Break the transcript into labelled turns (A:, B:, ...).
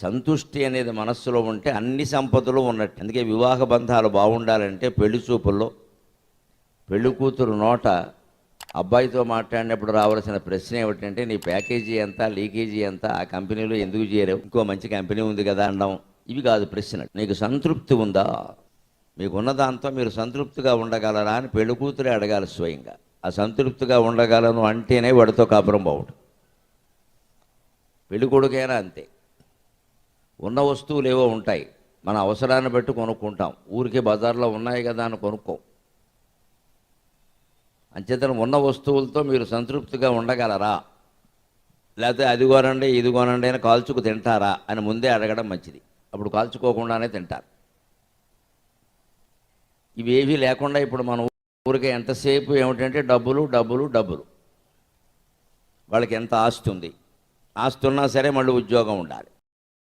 A: సంతుష్టి అనేది మనస్సులో ఉంటే అన్ని సంపదలు ఉన్నట్టు. అందుకే వివాహ బంధాలు బాగుండాలంటే పెళ్లి చూపుల్లో పెళ్లి కూతురు నోట అబ్బాయితో మాట్లాడినప్పుడు రావాల్సిన ప్రశ్న ఏమిటంటే, నీ ప్యాకేజీ ఎంత, లీకేజీ ఎంత, ఆ కంపెనీలో ఎందుకు చేరావు, ఇంకో మంచి కంపెనీ ఉంది కదా అనడం. ఇవి కాదు ప్రశ్న. నీకు సంతృప్తి ఉందా, మీకున్న దాంతో మీరు సంతృప్తిగా ఉండగలరా అని పెళ్లి కూతురే అడగాలి స్వయంగా. ఆ సంతృప్తిగా ఉండగలను అంటేనే వాడితో కాపురం బాగుంటుంది. పెళ్లి కొడుకైనా అంతే. ఉన్న వస్తువులు ఏవో ఉంటాయి, మన అవసరాన్ని బట్టి కొనుక్కుంటాం. ఊరికే బజార్లో ఉన్నాయి కదా అని కొనుక్కోం. అంచేతను ఉన్న వస్తువులతో మీరు సంతృప్తిగా ఉండగలరా, లేకపోతే అది కొనండి ఇది కొనండి అని కాల్చుకు తింటారా అని ముందే అడగడం మంచిది. అప్పుడు కాల్చుకోకుండానే తింటారు. ఇవేవీ లేకుండా ఇప్పుడు మన ఊరికే ఎంతసేపు ఏమిటంటే డబ్బులు డబ్బులు డబ్బులు. వాళ్ళకి ఎంత ఆస్తి ఉంది, ఆస్తి ఉన్నా సరే మళ్ళీ ఉద్యోగం ఉండాలి.